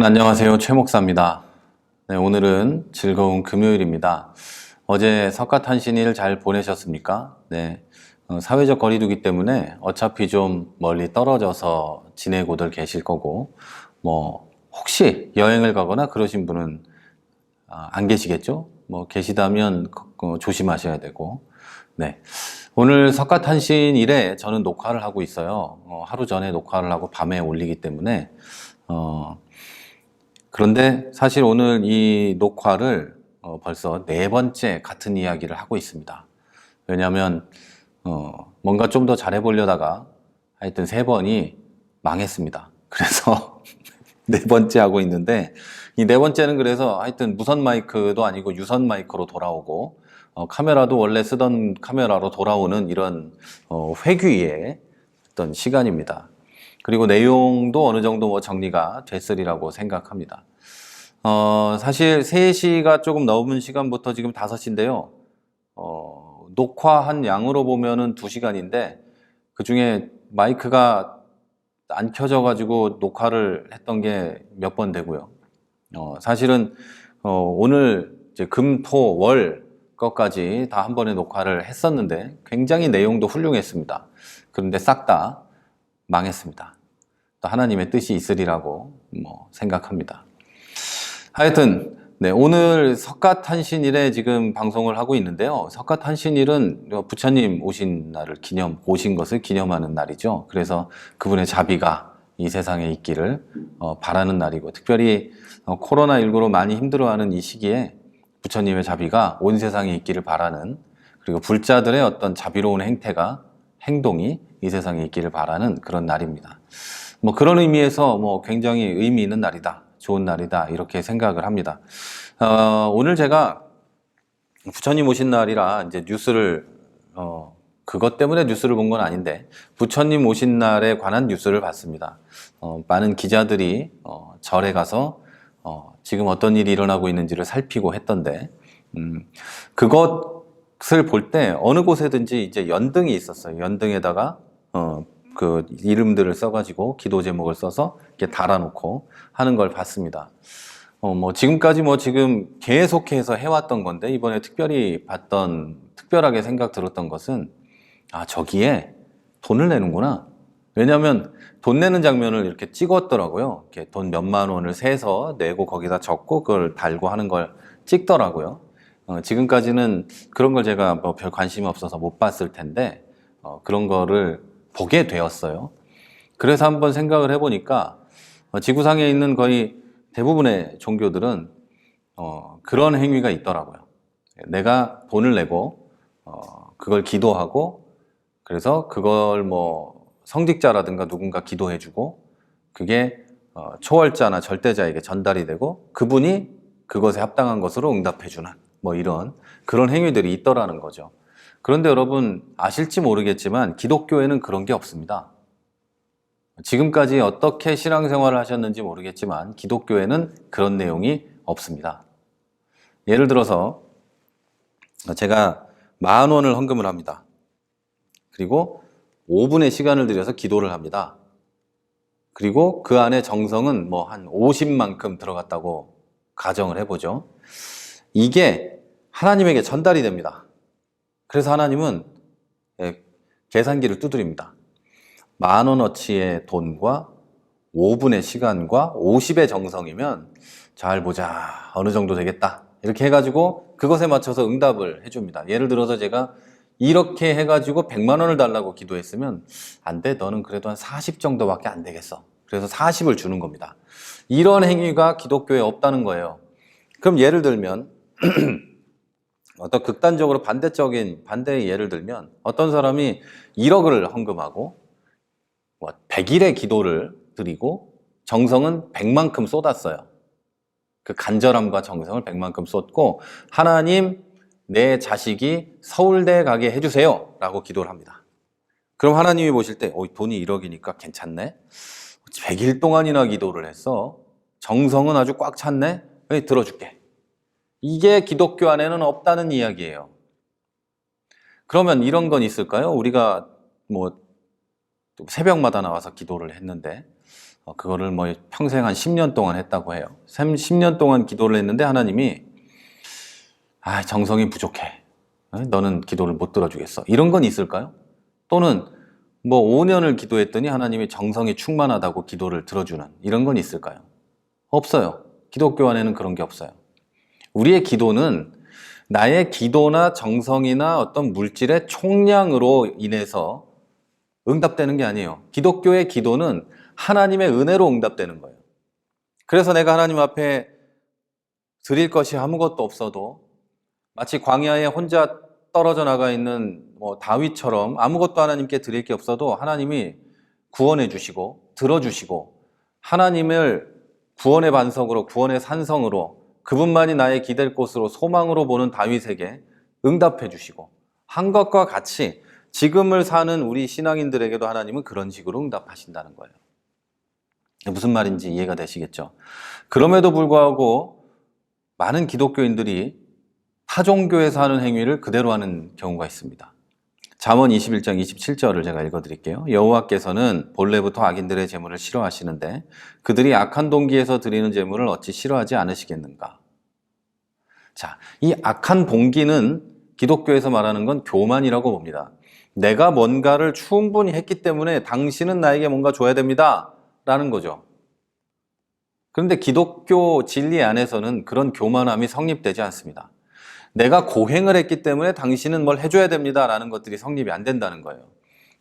안녕하세요. 최 목사입니다. 네, 오늘은 즐거운 금요일입니다. 어제 석가탄신일 잘 보내셨습니까? 네, 사회적 거리두기 때문에 어차피 좀 멀리 떨어져서 지내고들 계실 거고, 혹시 여행을 가거나 그러신 분은 안 계시겠죠? 계시다면 조심하셔야 되고, 네. 오늘 석가탄신일에 저는 녹화를 하고 있어요. 하루 전에 녹화를 하고 밤에 올리기 때문에, 그런데 사실 오늘 이 녹화를 벌써 네 번째 같은 이야기를 하고 있습니다. 왜냐하면 뭔가 좀 더 잘해보려다가 하여튼 세 번이 망했습니다. 그래서 네 번째 하고 있는데 이 네 번째는 그래서 하여튼 무선 마이크도 아니고 유선 마이크로 돌아오고 카메라도 원래 쓰던 카메라로 돌아오는 이런 회귀의 어떤 시간입니다. 그리고 내용도 어느 정도 정리가 됐으리라고 생각합니다. 사실 3시가 조금 넘은 시간부터 지금 5시인데요. 녹화한 양으로 보면은 2시간인데, 그 중에 마이크가 안 켜져가지고 녹화를 했던 게 몇 번 되고요. 사실은, 오늘 이제 금, 토, 월 것까지 다 한 번에 녹화를 했었는데, 굉장히 내용도 훌륭했습니다. 그런데 싹 다 망했습니다. 또 하나님의 뜻이 있으리라고 생각합니다. 하여튼 네, 오늘 석가탄신일에 지금 방송을 하고 있는데요. 석가탄신일은 부처님 오신 날을 오신 것을 기념하는 날이죠. 그래서 그분의 자비가 이 세상에 있기를 바라는 날이고, 특별히 코로나19로 많이 힘들어하는 이 시기에 부처님의 자비가 온 세상에 있기를 바라는, 그리고 불자들의 어떤 자비로운 행동이 이 세상에 있기를 바라는 그런 날입니다. 그런 의미에서 굉장히 의미 있는 날이다, 좋은 날이다, 이렇게 생각을 합니다. 오늘 제가 부처님 오신 날이라 이제 그것 때문에 뉴스를 본 건 아닌데, 부처님 오신 날에 관한 뉴스를 봤습니다. 많은 기자들이 절에 가서 지금 어떤 일이 일어나고 있는지를 살피고 했던데, 그것을 볼 때 어느 곳에든지 이제 연등이 있었어요. 연등에다가 그 이름들을 써가지고 기도 제목을 써서 이렇게 달아놓고 하는 걸 봤습니다. 지금까지 지금 계속해서 해왔던 건데, 이번에 특별하게 생각 들었던 것은, 저기에 돈을 내는구나. 왜냐하면 돈 내는 장면을 이렇게 찍었더라고요. 이렇게 돈 몇만 원을 세서 내고 거기다 적고 그걸 달고 하는 걸 찍더라고요. 지금까지는 그런 걸 제가 별 관심이 없어서 못 봤을 텐데, 그런 거를 보게 되었어요. 그래서 한번 생각을 해보니까 지구상에 있는 거의 대부분의 종교들은 그런 행위가 있더라고요. 내가 돈을 내고 그걸 기도하고, 그래서 그걸 성직자라든가 누군가 기도해주고, 그게 초월자나 절대자에게 전달이 되고, 그분이 그것에 합당한 것으로 응답해주는 이런 그런 행위들이 있더라는 거죠. 그런데 여러분 아실지 모르겠지만 기독교에는 그런 게 없습니다. 지금까지 어떻게 신앙생활을 하셨는지 모르겠지만 기독교에는 그런 내용이 없습니다. 예를 들어서 제가 10,000원을 헌금을 합니다. 그리고 5분의 시간을 들여서 기도를 합니다. 그리고 그 안에 정성은 한 50만큼 들어갔다고 가정을 해보죠. 이게 하나님에게 전달이 됩니다. 그래서 하나님은 계산기를 두드립니다. 10,000원어치의 돈과 5분의 시간과 50의 정성이면 잘 보자, 어느 정도 되겠다, 이렇게 해가지고 그것에 맞춰서 응답을 해줍니다. 예를 들어서 제가 이렇게 해가지고 100만 원을 달라고 기도했으면, 안 돼, 너는 그래도 한 40 정도밖에 안 되겠어. 그래서 40을 주는 겁니다. 이런 행위가 기독교에 없다는 거예요. 그럼 예를 들면 어떤 극단적으로 반대의 예를 들면, 어떤 사람이 1억을 헌금하고 100일의 기도를 드리고 정성은 100만큼 쏟았어요. 그 간절함과 정성을 100만큼 쏟고, 하나님, 내 자식이 서울대 가게 해주세요 라고 기도를 합니다. 그럼 하나님이 보실 때 돈이 1억이니까 괜찮네, 100일 동안이나 기도를 했어, 정성은 아주 꽉 찼네, 들어줄게. 이게 기독교 안에는 없다는 이야기예요. 그러면 이런 건 있을까요? 우리가 새벽마다 나와서 기도를 했는데 그거를 뭐 평생 한 10년 동안 했다고 해요. 10년 동안 기도를 했는데 하나님이 정성이 부족해. 너는 기도를 못 들어주겠어. 이런 건 있을까요? 또는 뭐 5년을 기도했더니 하나님이 정성이 충만하다고 기도를 들어주는 이런 건 있을까요? 없어요. 기독교 안에는 그런 게 없어요. 우리의 기도는 나의 기도나 정성이나 어떤 물질의 총량으로 인해서 응답되는 게 아니에요. 기독교의 기도는 하나님의 은혜로 응답되는 거예요. 그래서 내가 하나님 앞에 드릴 것이 아무것도 없어도 마치 광야에 혼자 떨어져 나가 있는 다윗처럼 아무것도 하나님께 드릴 게 없어도 하나님이 구원해 주시고 들어주시고 하나님을 구원의 반석으로 구원의 산성으로 그분만이 나의 기댈 곳으로 소망으로 보는 다윗에게 응답해 주시고 한 것과 같이 지금을 사는 우리 신앙인들에게도 하나님은 그런 식으로 응답하신다는 거예요. 무슨 말인지 이해가 되시겠죠? 그럼에도 불구하고 많은 기독교인들이 타종교에서 하는 행위를 그대로 하는 경우가 있습니다. 잠언 21장 27절을 제가 읽어드릴게요. 여호와께서는 본래부터 악인들의 재물을 싫어하시는데 그들이 악한 동기에서 드리는 재물을 어찌 싫어하지 않으시겠는가? 자, 이 악한 동기는 기독교에서 말하는 건 교만이라고 봅니다. 내가 뭔가를 충분히 했기 때문에 당신은 나에게 뭔가 줘야 됩니다. 라는 거죠. 그런데 기독교 진리 안에서는 그런 교만함이 성립되지 않습니다. 내가 고행을 했기 때문에 당신은 뭘 해줘야 됩니다. 라는 것들이 성립이 안 된다는 거예요.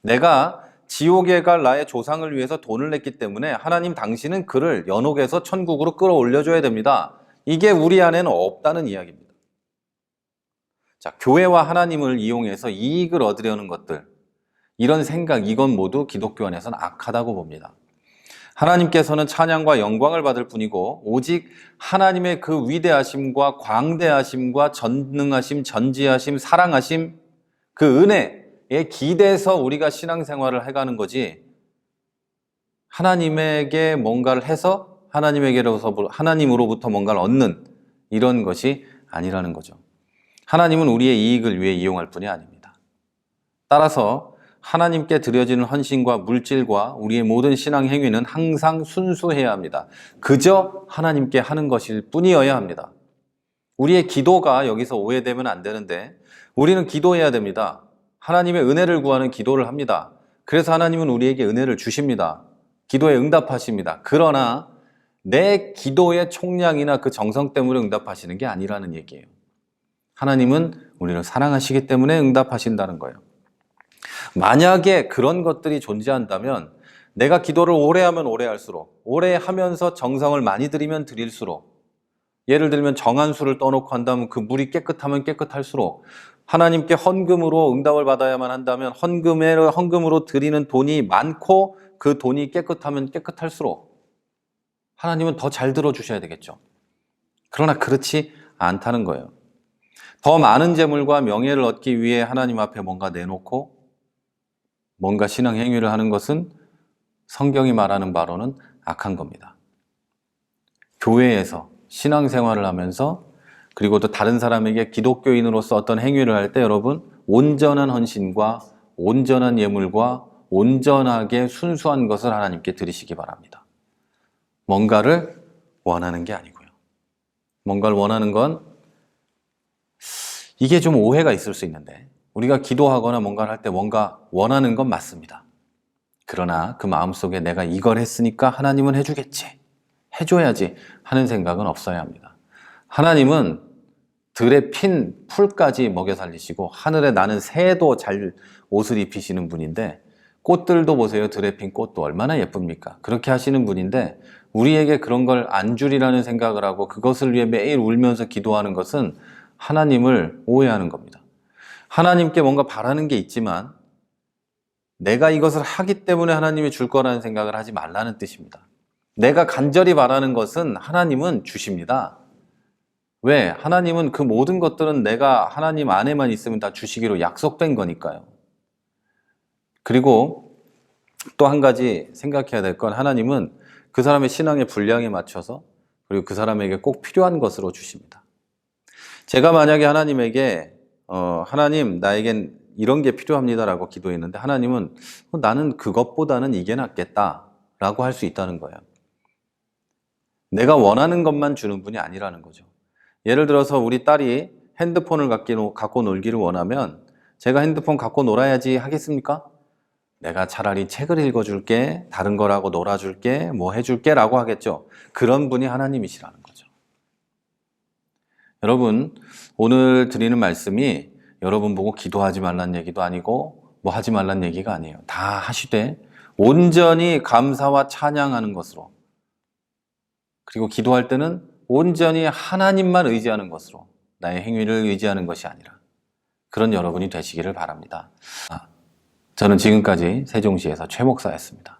내가 지옥에 갈 나의 조상을 위해서 돈을 냈기 때문에 하나님 당신은 그를 연옥에서 천국으로 끌어올려줘야 됩니다. 이게 우리 안에는 없다는 이야기입니다. 자, 교회와 하나님을 이용해서 이익을 얻으려는 것들, 이런 생각, 이건 모두 기독교 안에서는 악하다고 봅니다. 하나님께서는 찬양과 영광을 받을 뿐이고 오직 하나님의 그 위대하심과 광대하심과 전능하심, 전지하심, 사랑하심, 그 은혜에 기대서 우리가 신앙생활을 해가는 거지 하나님에게 뭔가를 해서 하나님으로부터 뭔가를 얻는 이런 것이 아니라는 거죠. 하나님은 우리의 이익을 위해 이용할 뿐이 아닙니다. 따라서 하나님께 드려지는 헌신과 물질과 우리의 모든 신앙 행위는 항상 순수해야 합니다. 그저 하나님께 하는 것일 뿐이어야 합니다. 우리의 기도가 여기서 오해되면 안 되는데 우리는 기도해야 됩니다. 하나님의 은혜를 구하는 기도를 합니다. 그래서 하나님은 우리에게 은혜를 주십니다. 기도에 응답하십니다. 그러나 내 기도의 총량이나 그 정성 때문에 응답하시는 게 아니라는 얘기예요. 하나님은 우리를 사랑하시기 때문에 응답하신다는 거예요. 만약에 그런 것들이 존재한다면 내가 기도를 오래 하면 오래 할수록, 오래 하면서 정성을 많이 들이면 들일수록, 예를 들면 정한수를 떠놓고 한다면 그 물이 깨끗하면 깨끗할수록, 하나님께 헌금으로 응답을 받아야만 한다면 헌금으로 드리는 돈이 많고 그 돈이 깨끗하면 깨끗할수록 하나님은 더 잘 들어주셔야 되겠죠. 그러나 그렇지 않다는 거예요. 더 많은 재물과 명예를 얻기 위해 하나님 앞에 뭔가 내놓고 뭔가 신앙 행위를 하는 것은 성경이 말하는 바로는 악한 겁니다. 교회에서 신앙생활을 하면서 그리고 또 다른 사람에게 기독교인으로서 어떤 행위를 할 때 여러분 온전한 헌신과 온전한 예물과 온전하게 순수한 것을 하나님께 드리시기 바랍니다. 뭔가를 원하는 게 아니고요. 뭔가를 원하는 건 이게 좀 오해가 있을 수 있는데 우리가 기도하거나 뭔가를 할 때 뭔가 원하는 건 맞습니다. 그러나 그 마음속에 내가 이걸 했으니까 하나님은 해주겠지, 해줘야지 하는 생각은 없어야 합니다. 하나님은 들에 핀 풀까지 먹여 살리시고 하늘에 나는 새도 잘 옷을 입히시는 분인데 꽃들도 보세요. 들에 핀 꽃도 얼마나 예쁩니까? 그렇게 하시는 분인데 우리에게 그런 걸 안 주리라는 생각을 하고 그것을 위해 매일 울면서 기도하는 것은 하나님을 오해하는 겁니다. 하나님께 뭔가 바라는 게 있지만 내가 이것을 하기 때문에 하나님이 줄 거라는 생각을 하지 말라는 뜻입니다. 내가 간절히 바라는 것은 하나님은 주십니다. 왜? 하나님은 그 모든 것들은 내가 하나님 안에만 있으면 다 주시기로 약속된 거니까요. 그리고 또 한 가지 생각해야 될 건 하나님은 그 사람의 신앙의 분량에 맞춰서 그리고 그 사람에게 꼭 필요한 것으로 주십니다. 제가 만약에 하나님에게 하나님 나에겐 이런 게 필요합니다라고 기도했는데 하나님은 나는 그것보다는 이게 낫겠다 라고 할 수 있다는 거예요. 내가 원하는 것만 주는 분이 아니라는 거죠. 예를 들어서 우리 딸이 핸드폰을 갖고 놀기를 원하면 제가 핸드폰 갖고 놀아야지 하겠습니까? 내가 차라리 책을 읽어줄게, 다른 거라고 놀아줄게, 뭐 해줄게 라고 하겠죠. 그런 분이 하나님이시라는 거죠. 여러분, 오늘 드리는 말씀이 여러분 보고 기도하지 말란 얘기도 아니고 뭐 하지 말란 얘기가 아니에요. 다 하시되 온전히 감사와 찬양하는 것으로, 그리고 기도할 때는 온전히 하나님만 의지하는 것으로, 나의 행위를 의지하는 것이 아니라 그런 여러분이 되시기를 바랍니다. 저는 지금까지 세종시에서 최 목사였습니다.